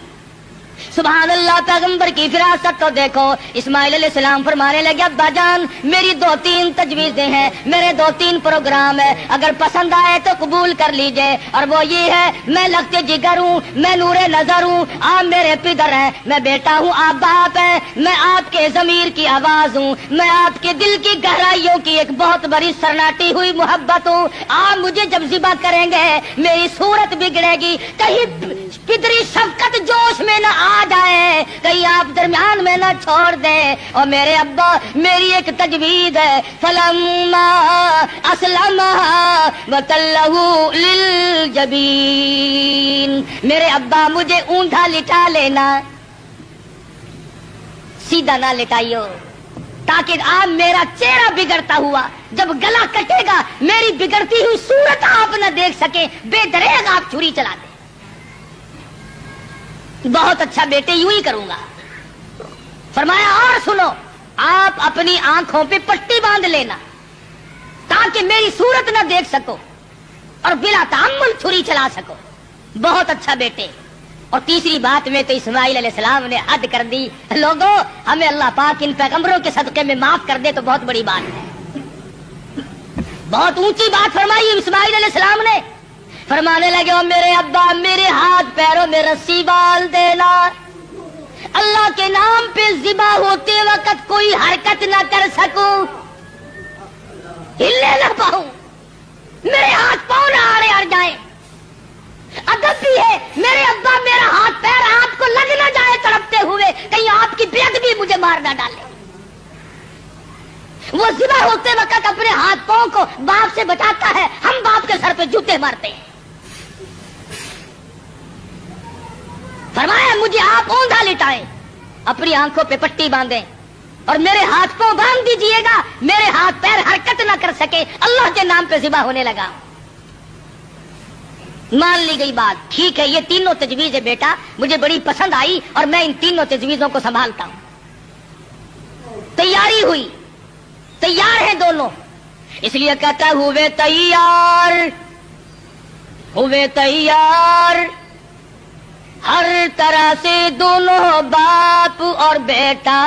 سبحان اللہ، پیغمبر کی فراست تو دیکھو۔ اسماعیل علیہ السلام فرمانے لگے ابا جان میری 2-3 تجویزیں ہیں، میرے 2-3 پروگرام ہے، اگر پسند آئے تو قبول کر لیجئے، اور وہ یہ ہے میں لگتے جگر ہوں، میں نور نظر ہوں، آپ میرے پدر ہیں، میں بیٹا ہوں، آپ باپ ہیں، میں آپ کے ضمیر کی آواز ہوں، میں آپ کے دل کی گہرائیوں کی ایک بہت بڑی سرناٹی ہوئی محبت ہوں، آپ مجھے جب ذبح کریں گے میری صورت بگڑے گی، کہیں پدری شفقت جوش میں نہ آ جائے، کہیں آپ درمیان میں نہ چھوڑ دیں۔ اور میرے ابا میری ایک تجویز ہے، فلما اسلم وتلہ للجبین، میرے ابا مجھے اونٹا لٹا لینا، سیدھا نہ لٹائیو، تاکہ آپ میرا چہرہ بگڑتا ہوا جب گلا کٹے گا میری بگڑتی ہوئی صورت آپ نہ دیکھ سکیں، بے دریغ آپ چھری چلا دیں۔ بہت اچھا بیٹے، یوں ہی کروں گا۔ فرمایا اور سنو، آپ اپنی آنکھوں پہ پٹی باندھ لینا تاکہ میری صورت نہ دیکھ سکو اور بلا تحمل چھری چلا سکو۔ بہت اچھا بیٹے۔ اور تیسری بات میں تو اسماعیل علیہ السلام نے حد کر دی، لوگوں ہمیں اللہ پاک ان پیغمبروں کے صدقے میں معاف کر دے تو بہت بڑی بات ہے۔ بہت اونچی بات فرمائی اسماعیل علیہ السلام نے۔ فرمانے لگے او میرے ابا میرے ہاتھ پیروں میں رسی ڈال دینا، اللہ کے نام پہ ذبح ہوتے وقت کوئی حرکت نہ کر سکوں، ہلنے نہ پاؤں، میرے ہاتھ پاؤں نہ آڑے اڑ جائیں۔ ادب بھی ہے، میرے ابا میرا ہاتھ پیر آپ کو لگ نہ جائے تڑپتے ہوئے، کہیں آپ کی بیعت بھی مجھے مار نہ ڈالے۔ وہ ذبح ہوتے وقت اپنے ہاتھ پاؤں کو باپ سے بچاتا ہے، ہم باپ کے سر پہ جوتے مارتے ہیں۔ فرمایا مجھے آپ اوندا لٹائیں، اپنی آنکھوں پہ پٹی باندھیں اور میرے ہاتھ پاؤں باندھ دیجئے گا، میرے ہاتھ پیر حرکت نہ کر سکے، اللہ کے نام پہ ذبح ہونے لگا۔ مان لی گئی بات، ٹھیک ہے یہ تینوں تجویز ہے بیٹا، مجھے بڑی پسند آئی اور میں ان تینوں تجویزوں کو سنبھالتا ہوں۔ تیاری ہوئی، تیار ہیں دونوں، اس لیے کہتا ہوئے تیار، ہوئے تیار ہر طرح سے دونوں باپ اور بیٹا،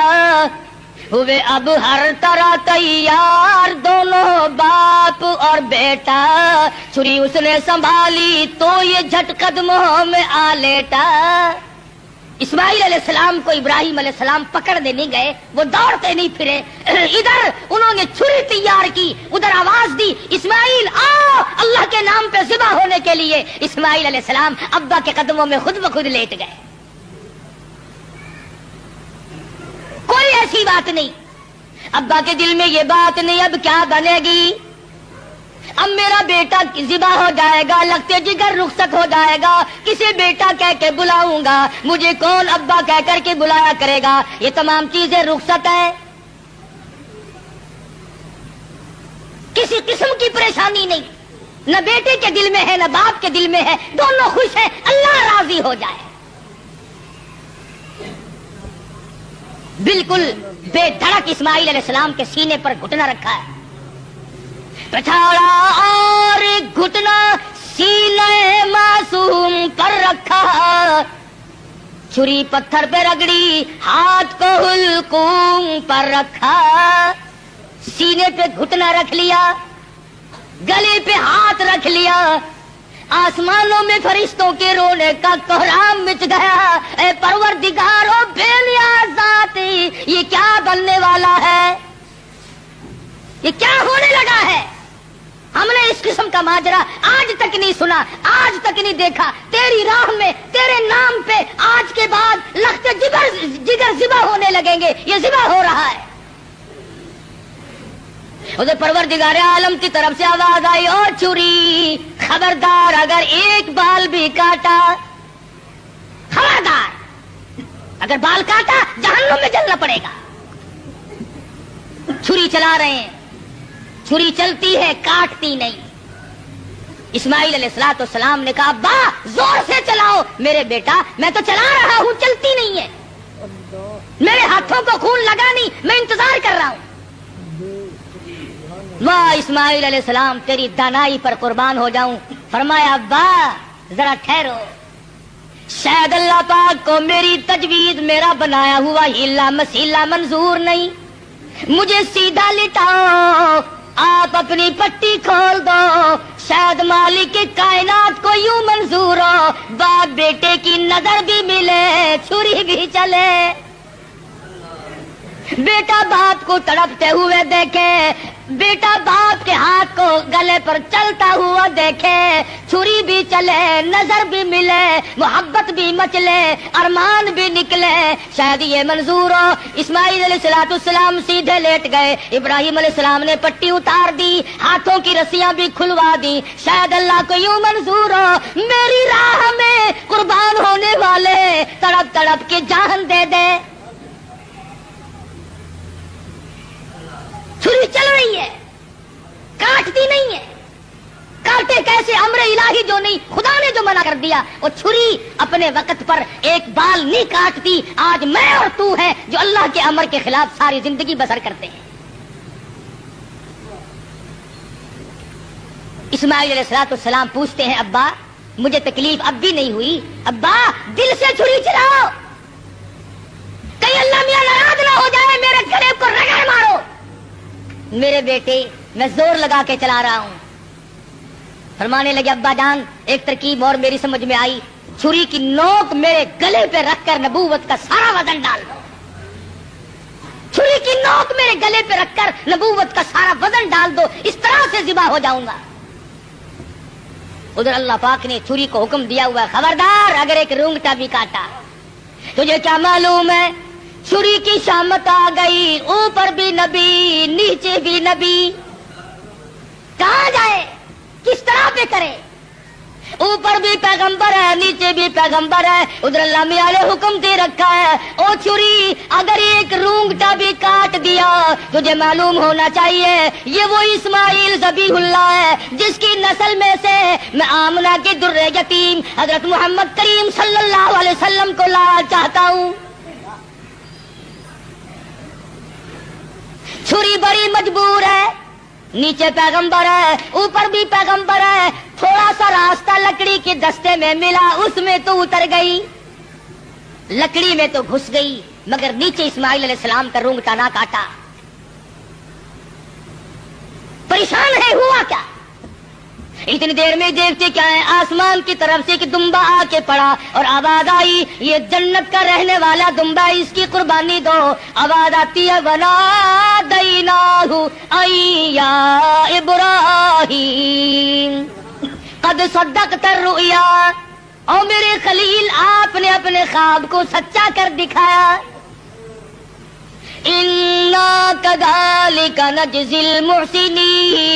ہوئے اب ہر طرح تیار دونوں باپ اور بیٹا، چھری اس نے سنبھالی تو یہ جھٹ قدموں میں آ لیٹا۔ اسماعیل علیہ السلام کو ابراہیم علیہ السلام پکڑنے نہیں گئے، وہ دوڑتے نہیں پھرے، ادھر انہوں نے چھری تیار کی، ادھر آواز دی اسماعیل آؤ اللہ کے نام پہ ذبح ہونے کے لیے۔ اسماعیل علیہ السلام ابا کے قدموں میں خود بخود لیٹ گئے۔ کوئی ایسی بات نہیں، ابا کے دل میں یہ بات نہیں اب کیا بنے گی، اب میرا بیٹا ذبح ہو جائے گا، لگتے جگر رخصت ہو جائے گا، کسے بیٹا کہہ کے بلاؤں گا، مجھے کون ابا کہہ کر کے بلایا کرے گا، یہ تمام چیزیں رخصت ہے، کسی قسم کی پریشانی نہیں، نہ بیٹے کے دل میں ہے نہ باپ کے دل میں ہے، دونوں خوش ہیں، اللہ راضی ہو جائے۔ بالکل بے دھڑک اسماعیل علیہ السلام کے سینے پر گھٹنا رکھا ہے، پچھاڑا اور گھٹنا سینے معصوم پر رکھا، چھری پتھر پہ رگڑی ہاتھ کو حلقوم پر رکھا، سینے پہ گھٹنا رکھ لیا، گلے پہ ہاتھ رکھ لیا، آسمانوں میں فرشتوں کے رونے کا کوہرام مچ گیا، اے پروردگارو بے نیاز ذاتی یہ کیا بننے والا ہے، یہ کیا ہونے لگا ہے، ہم نے اس قسم کا ماجرا آج تک نہیں سنا، آج تک نہیں دیکھا، تیری راہ میں تیرے نام پہ آج کے بعد لخت جگر ذبح ہونے لگیں گے، یہ ذبح ہو رہا ہے۔ اسے پروردگار عالم کی طرف سے آواز آئی، او چھری خبردار اگر ایک بال بھی کاٹا، خبردار اگر بال کاٹا جہنم میں جلنا پڑے گا۔ چھری چلا رہے ہیں، چھری چلتی ہے کاٹتی نہیں۔ اسماعیل علیہ السلام نے کہا ابا زور سے چلاؤ، میرے بیٹا میں تو چلا رہا ہوں چلتی نہیں ہے۔ میرے ہاتھوں کو خون لگا نہیں، میں انتظار کر رہا ہوں۔ واہ اسماعیل علیہ السلام تیری دانائی پر قربان ہو جاؤں۔ فرمایا ابا ذرا ٹھہرو، شاید اللہ پاک کو میری تجویز، میرا بنایا ہوا ہیلا مسیلا منظور نہیں، مجھے سیدھا لٹاؤ، آپ اپنی پٹی کھول دو، شاید مالک کائنات کو یوں منظور ہو، باپ بیٹے کی نظر بھی ملے، چھری بھی چلے، بیٹا باپ کو تڑپتے ہوئے دیکھے، بیٹا باپ کے ہاتھ کو گلے پر چلتا ہوا دیکھے، چھری بھی چلے، نظر بھی ملے، محبت بھی مچلے، ارمان بھی نکلے، شاید یہ منظور ہو۔ اسماعیل علیہ السلام سیدھے لیٹ گئے، ابراہیم علیہ السلام نے پٹی اتار دی، ہاتھوں کی رسیاں بھی کھلوا دی، شاید اللہ کو یوں منظور ہو میری راہ میں قربان ہونے والے تڑپ تڑپ کے جان دے دے۔ چھری چل رہی ہے، کاٹتی نہیں ہے، کاٹے کیسے؟ امر الہی جو نہیں، خدا نے جو منع کر دیا، وہ چھری اپنے وقت پر ایک بال نہیں کاٹتی۔ آج میں اور تو ہیں جو اللہ کے امر کے خلاف ساری زندگی بسر کرتے ہیں۔ اسماعیل علیہ السلام پوچھتے ہیں ابا مجھے تکلیف اب بھی نہیں ہوئی؟ ابا دل سے چھری چلاؤ، کہیں اللہ میاں ناراض نہ ہو جائے، میرے گلے کو رگڑ مارو۔ میرے بیٹے میں زور لگا کے چلا رہا ہوں۔ فرمانے لگے ابا جان ایک ترکیب اور میری سمجھ میں آئی، چھری کی نوک میرے گلے پہ رکھ کر نبوت کا سارا وزن ڈال دو، چھری کی نوک میرے گلے پہ رکھ کر نبوت کا سارا وزن ڈال دو، اس طرح سے ذبح ہو جاؤں گا۔ ادھر اللہ پاک نے چھری کو حکم دیا ہوا ہے خبردار اگر ایک رونگٹا بھی کاٹا، تجھے کیا معلوم ہے چھری کی شامت آ گئی، اوپر بھی نبی نیچے بھی نبی، کہاں جائے کس طرح پہ کرے؟ اوپر بھی پیغمبر ہے نیچے بھی پیغمبر ہے، ادھر اللہ میاں نے حکم دے رکھا ہے او چھری اگر ایک رونگٹا بھی کاٹ دیا تجھے معلوم ہونا چاہیے یہ وہ اسماعیل ذبیح اللہ ہے جس کی نسل میں سے میں آمنہ کے در یتیم حضرت محمد کریم صلی اللہ علیہ وسلم کو لا چاہتا ہوں۔ چھری بڑی مجبور ہے، نیچے پیغمبر ہے اوپر بھی پیغمبر ہے، تھوڑا سا راستہ لکڑی کے دستے میں ملا اس میں تو اتر گئی، لکڑی میں تو گھس گئی مگر نیچے اسماعیل علیہ السلام کا رونگٹا نہ کاٹا۔ پریشان ہے ہوا کیا؟ اتنی دیر میں دیکھتے کیا ہے آسمان کی طرف سے ایک دمبا آ کے پڑا اور آواز آئی یہ جنت کا رہنے والا دمبا ہے اس کی قربانی دو۔ آواز آتی ہے وَنَادَيْنَاهُ أَيْ يَا إِبْرَاهِيمُ قَدْ صَدَّقْتَ الرُّؤْيَا، او میرے خلیل آپ نے اپنے خواب کو سچا کر دکھایا۔ إِنَّا كَذَلِكَ نَجْزِي الْمُحْسِنِينَ،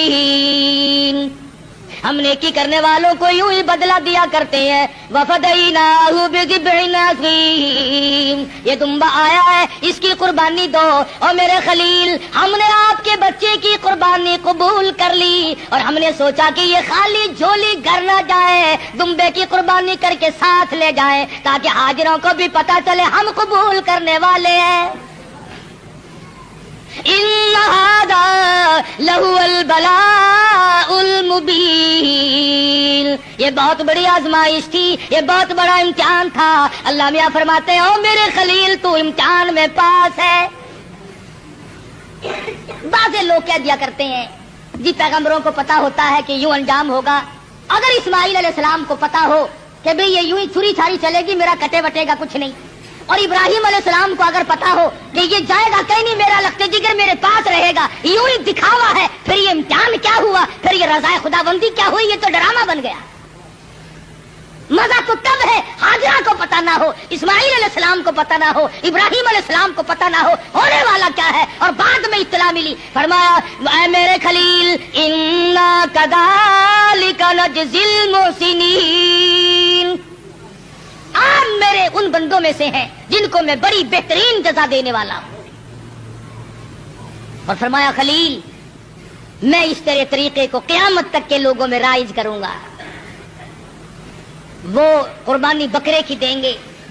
ہم نیکی کرنے والوں کو یوں ہی بدلہ دیا کرتے ہیں۔ وَفَدَيْنَاهُ بِذِبْحٍ عَظِيمٍ، یہ دمبا آیا ہے اس کی قربانی دو۔ اور میرے خلیل ہم نے آپ کے بچے کی قربانی قبول کر لی اور ہم نے سوچا کہ یہ خالی جھولی گھر نہ جائے، دمبے کی قربانی کر کے ساتھ لے جائیں تاکہ حاضروں کو بھی پتا چلے ہم قبول کرنے والے ہیں۔ إِنَّ هَذَا لَهُوَ الْبَلَاءُ الْمُبِينُ، یہ بہت بڑی آزمائش تھی، یہ بہت بڑا امتحان تھا۔ اللہ میاں فرماتے ہیں او میرے خلیل تو امتحان میں پاس ہے۔ بعض لوگ کہہ دیا کرتے ہیں جی پیغمبروں کو پتا ہوتا ہے کہ یوں انجام ہوگا، اگر اسماعیل علیہ السلام کو پتا ہو کہ بھئی یہ یوں ہی چھری چھاری چلے گی میرا کٹے وٹے گا کچھ نہیں، اور ابراہیم علیہ السلام کو اگر پتا ہو کہ یہ جائے گا کہیں نہیں میرا لخت جگر میرے پاس رہے گا، یوں ہی دکھاوا ہے، پھر یہ امتحان کیا ہوا، پھر یہ رضا خدا بندی کیا ہوئی، یہ تو ڈرامہ بن گیا۔ مزہ تو تب ہے حاجرہ کو پتا نہ ہو، اسماعیل علیہ السلام کو پتا نہ ہو، ابراہیم علیہ السلام کو پتا نہ ہو ہونے والا کیا ہے، اور بعد میں اطلاع ملی۔ فرمایا اے میرے خلیل انا کذالک نجزی المحسنین، آپ میرے ان بندوں میں سے ہیں جن کو میں بڑی بہترین جزا دینے والا ہوں۔ اور فرمایا خلیل میں اس تیرے طریقے کو قیامت تک کے لوگوں میں رائج کروں گا، وہ قربانی بکرے کی دیں گے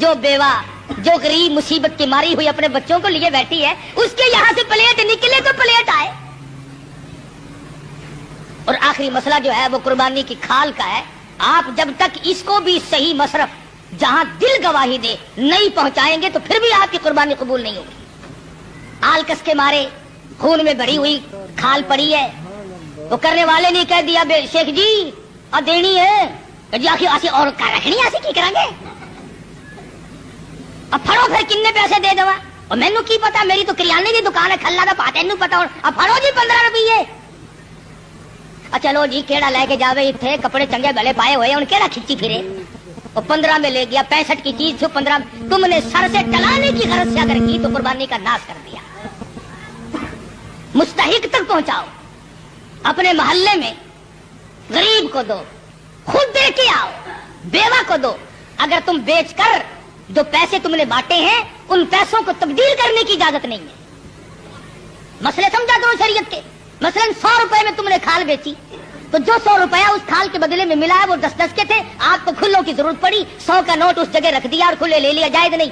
جو بیوہ جو غریب مصیبت کی ماری ہوئی اپنے بچوں کو لیے بیٹھی ہے، اس کے یہاں سے پلیٹ نکلے تو پلیٹ آئے. اور آخری مسئلہ جو ہے وہ قربانی کی کھال کا ہے. آپ جب تک اس کو بھی صحیح مصرف جہاں دل گواہی دے نہیں پہنچائیں گے تو پھر بھی آپ کی قربانی قبول نہیں ہوگی. آلکس کے مارے خون میں بھری ہوئی کھال پڑی ہے، وہ کرنے والے نے کہہ دیا بے شیخ جی اور دینی ہے جی، آخر ایسی اور رکھنی ایسی کی کریں گے، اب پھڑو پھر کنے پیسے دے دوا. اور مینو کی پتا، میری تو کریانے کی دکان ہے، کھلا دا پا تینوں پتا. اب پھڑو جی 15 روپیے. چلو جی کیڑا لے کے جاوے، اتنے کپڑے چنگے بھلے پائے ہوئے ان کیڑا کھچی پھرے. وہ 15 میں لے گیا، 65 کی چیز تھی 15. تم نے سر سے ٹلانے کی غرض سے اگر کی تو قربانی کا ناش کر دیا. مستحق تک پہنچاؤ، اپنے محلے میں غریب کو دو، خود دے کے آؤ، بیوہ کو دو. اگر تم بیچ کر جو پیسے تم نے بانٹے ہیں ان پیسوں کو تبدیل کرنے کی اجازت نہیں ہے. مسئلے سمجھا کرو شریعت کے. مثلا 100 روپے میں تم نے کھال بیچی تو جو 100 روپیہ اس کھال کے بدلے میں ملا وہ 10 کے تھے. آپ کو کھلوں کی ضرورت پڑی، 100 کا نوٹ اس جگہ رکھ دیا اور کھلے لے لیا، جائز نہیں.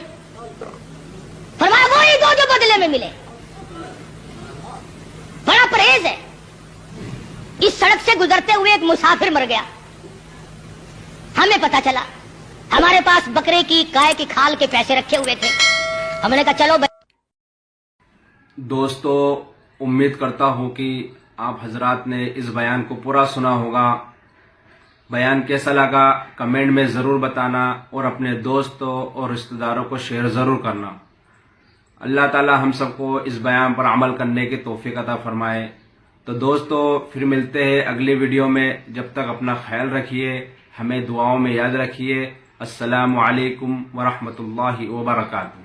فرمایا وہی دو جو بدلے میں ملے. بڑا پرہیز ہے. اس سڑک سے گزرتے ہوئے ایک مسافر مر گیا. ہمیں پتا چلا، ہمارے پاس بکرے کی گائے کی کھال کے پیسے رکھے ہوئے تھے. ہم نے کہا چلو دوستو، امید کرتا ہوں کہ آپ حضرات نے اس بیان کو پورا سنا ہوگا. بیان کیسا لگا کمنٹ میں ضرور بتانا اور اپنے دوستوں اور رشتہ داروں کو شیئر ضرور کرنا. اللہ تعالی ہم سب کو اس بیان پر عمل کرنے کی توفیق عطا فرمائے. تو دوستو پھر ملتے ہیں اگلی ویڈیو میں. جب تک اپنا خیال رکھیے، ہمیں دعاؤں میں یاد رکھیے. السلام علیکم ورحمۃ اللہ وبرکاتہ.